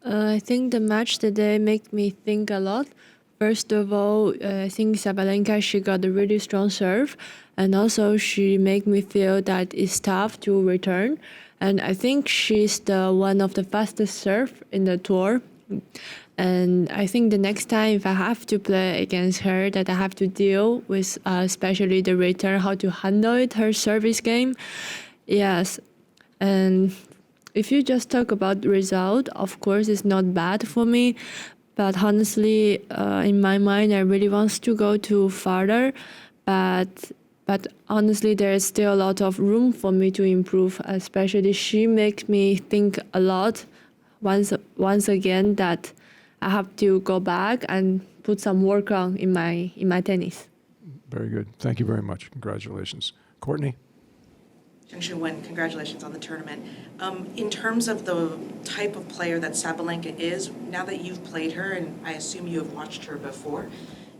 I think the match today made me think a lot. First of all, I think Sabalenka, she got a really strong serve, and also she made me feel that it's tough to return. And I think she's the one of the fastest serve in the tour. And I think the next time if I have to play against her, that I have to deal with, especially the return, how to handle it, her service game. Yes, and if you just talk about the result, of course, it's not bad for me. But honestly, in my mind, I really want to go to farther. But but honestly, there is still a lot of room for me to improve. Especially, she makes me think a lot. Once again, that I have to go back and put some work on in my tennis. Very good. Thank you very much. Congratulations. Courtney? Zheng Qinwen, congratulations on the tournament. In terms of the type of player that Sabalenka is, now that you've played her, and I assume you have watched her before,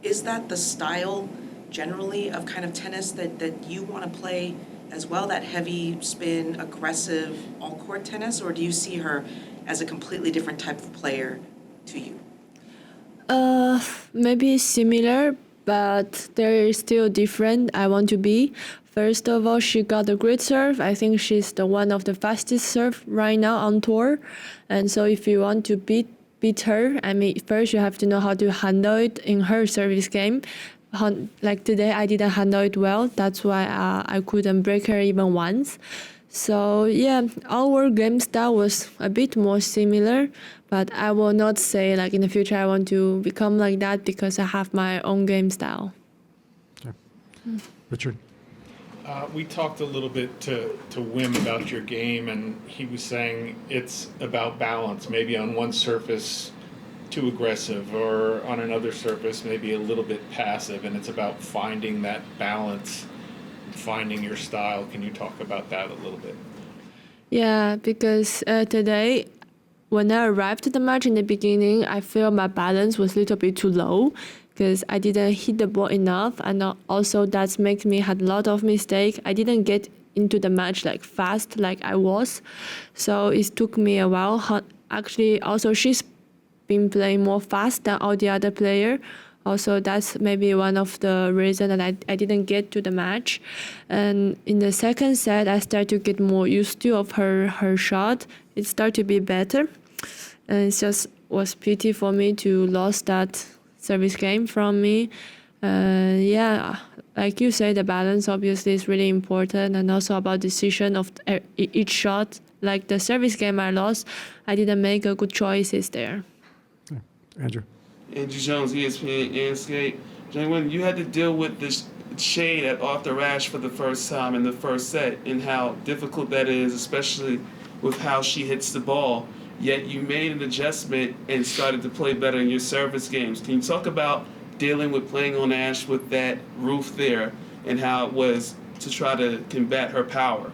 is that the style generally of kind of tennis that you want to play as well, that heavy spin, aggressive, all-court tennis, or do you see her as a completely different type of player to you? Maybe similar, but there is still different I want to be. First of all, she got a great serve. I think she's the one of the fastest serve right now on tour. And so if you want to beat her, I mean, first you have to know how to handle it in her service game. Like today, I didn't handle it well. That's why I couldn't break her even once. So yeah, our game style was a bit more similar, but I will not say like in the future I want to become like that because I have my own game style. Okay. Richard? We talked a little bit to Wim about your game, and he was saying it's about balance. Maybe on one surface, too aggressive, or on another surface, maybe a little bit passive, and it's about finding that balance, finding your style. Can you talk about that a little bit? Yeah, because today, when I arrived to the match in the beginning, I feel my balance was a little bit too low because I didn't hit the ball enough, and also that makes me had a lot of mistakes. I didn't get into the match like fast like I was, so it took me a while. Actually, also she's been playing more fast than all the other player. Also, that's maybe one of the reasons that I didn't get to the match. And in the second set, I started to get more used to of her shot. It started to be better. And it just was pity for me to lose that service game from me. Yeah, like you say, the balance obviously is really important, and also about decision of each shot. Like the service game I lost, I didn't make a good choices there. Yeah. Andrew? Andrew Jones, ESPN and Skate. Qinwen, you had to deal with this shade at Arthur Ashe for the first time in the first set, and how difficult that is, especially with how she hits the ball. Yet you made an adjustment and started to play better in your service games. Can you talk about dealing with playing on Ashe with that roof there, and how it was to try to combat her power?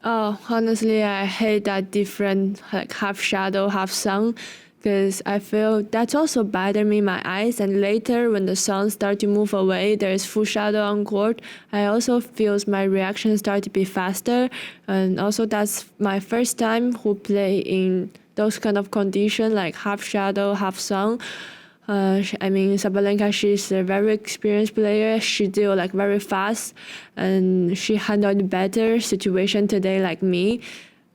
Oh, honestly, I hate that different, like half shadow, half sun, because I feel that's also bothered me my eyes. And later, when the sun starts to move away, there is full shadow on court. I also feel my reaction start to be faster, and also that's my first time who play in those kind of conditions, like half shadow, half sun. I mean, Sabalenka, she's a very experienced player. She deal like very fast, and she handled better situation today like me.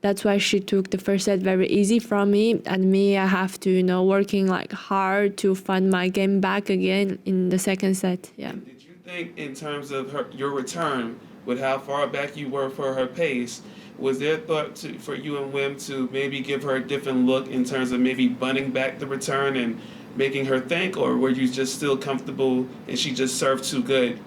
That's why she took the first set very easy from me, and me, I have to, working like hard to find my game back again in the second set. Yeah. Did you think in terms of your return, with how far back you were for her pace, was there a thought for you and Wim to maybe give her a different look in terms of maybe bunting back the return and making her think, or were you just still comfortable and she just served too good?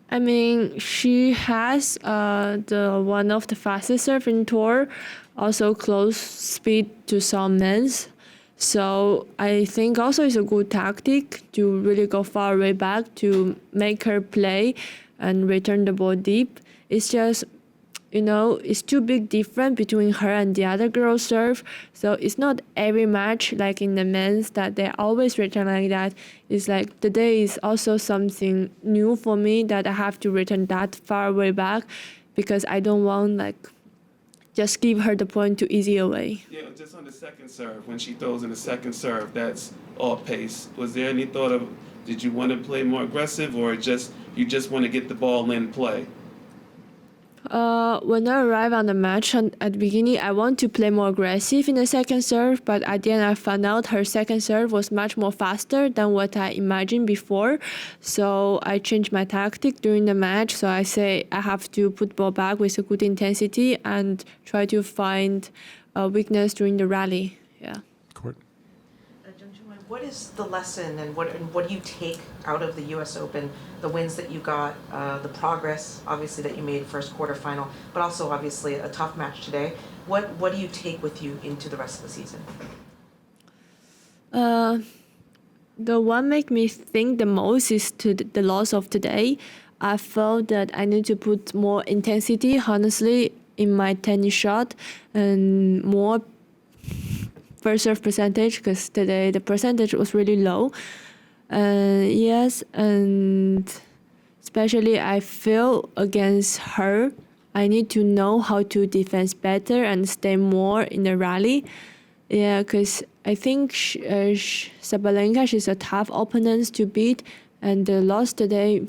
I mean, she has the one of the fastest serve in tour, also close speed to some men's. So I think also it's a good tactic to really go far way back to make her play and return the ball deep. It's just, it's too big difference between her and the other girls serve. So it's not every match like in the men's that they always return like that. It's like today is also something new for me that I have to return that far way back, because I don't want like just give her the point to easy away. Yeah, just on the second serve, when she throws in the second serve, that's off pace. Was there any thought of, did you want to play more aggressive, or you just want to get the ball in play? When I arrived on the match at the beginning, I want to play more aggressive in the second serve, but at the end I found out her second serve was much more faster than what I imagined before. So I changed my tactic during the match. So I say I have to put ball back with a good intensity and try to find a weakness during the rally. Yeah. Court. Zheng Qinwen, what is the lesson and what do you take out of the U.S. Open, the wins that you got, the progress obviously that you made first quarterfinal, but also obviously a tough match today. What do you take with you into the rest of the season? The one make me think the most is to the loss of today. I felt that I need to put more intensity, honestly, in my tennis shot and more first serve percentage, because today the percentage was really low. Yes, and especially I feel against her, I need to know how to defend better and stay more in the rally. Yeah, because I think Sabalenka, she's a tough opponent to beat, and the loss today,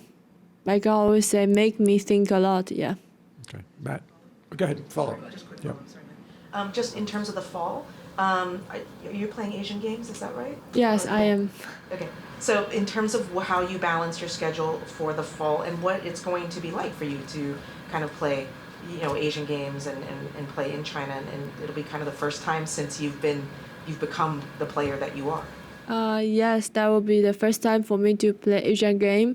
like I always say, make me think a lot. Yeah. Okay. Matt, go ahead. Follow. Just quick Yeah. follow-up, sorry, Matt. Just in terms of the fall, you're playing Asian Games, is that right? Yes, I am. Okay, so in terms of how you balance your schedule for the fall and what it's going to be like for you to kind of play, Asian Games and play in China, and it'll be kind of the first time since you've become the player that you are. Yes, that will be the first time for me to play Asian game.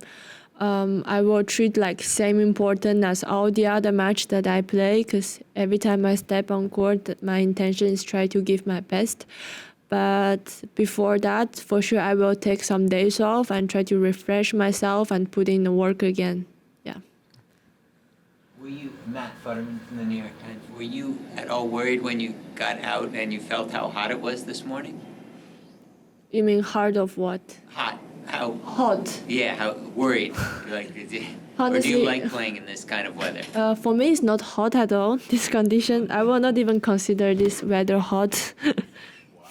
I will treat like same important as all the other match that I play, because every time I step on court, my intention is try to give my best. But before that, for sure, I will take some days off and try to refresh myself and put in the work again. Yeah. Were you, Matt Futterman from the New York Times, were you at all worried when you got out and you felt how hot it was this morning? You mean hard of what? Hot. How? Hot. Yeah, how worried. Like, or do Honestly, you like playing in this kind of weather? For me, it's not hot at all, this condition. I will not even consider this weather hot.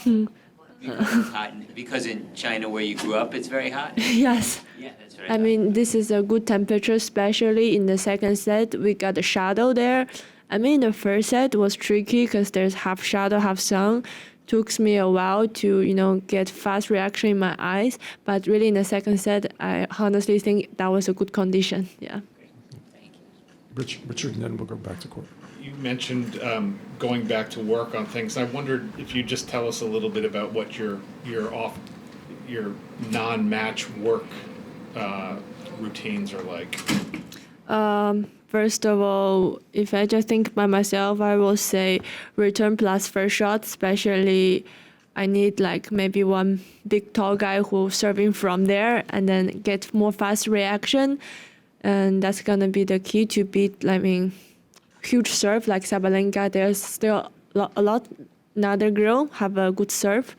Because it's hot. Because in China where you grew up, it's very hot? Yes. Yeah, that's right. I mean, this is a good temperature, especially in the second set. We got a shadow there. I mean, the first set was tricky because there's half shadow, half sun. Took me a while to, get fast reaction in my eyes. But really, in the second set, I honestly think that was a good condition. Yeah. Thank you. Richard, and then we'll go back to court. You mentioned going back to work on things. I wondered if you'd just tell us a little bit about what your non-match work routines are like. First of all, if I just think by myself, I will say return plus first shot, especially I need like maybe one big tall guy who's serving from there and then get more fast reaction. And that's going to be the key to beat, huge serve like Sabalenka. There's still a lot another girl have a good serve.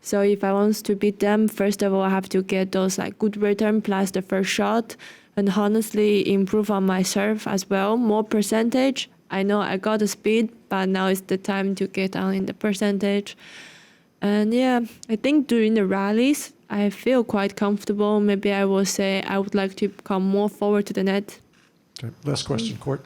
So if I want to beat them, first of all, I have to get those good return plus the first shot. And honestly, improve on my serve as well. More percentage. I know I got the speed, but now it's the time to get on in the percentage. And yeah, I think during the rallies, I feel quite comfortable. Maybe I will say I would like to come more forward to the net. Okay. Last question, court.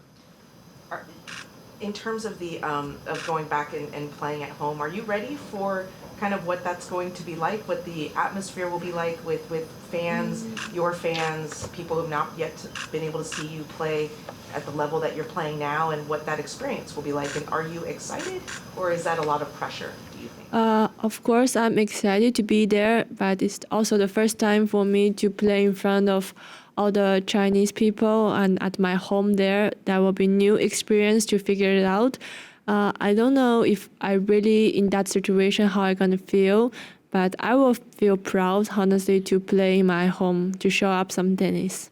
In terms of the of going back and playing at home, are you ready for kind of what that's going to be like, what the atmosphere will be like with fans, your fans, people who have not yet been able to see you play at the level that you're playing now, and what that experience will be like? And are you excited, or is that a lot of pressure, do you think? Of course, I'm excited to be there, but it's also the first time for me to play in front of all the Chinese people and at my home there. That will be new experience to figure it out. I don't know if I really in that situation how I'm gonna feel, but I will feel proud, honestly, to play in my home, to show up some tennis.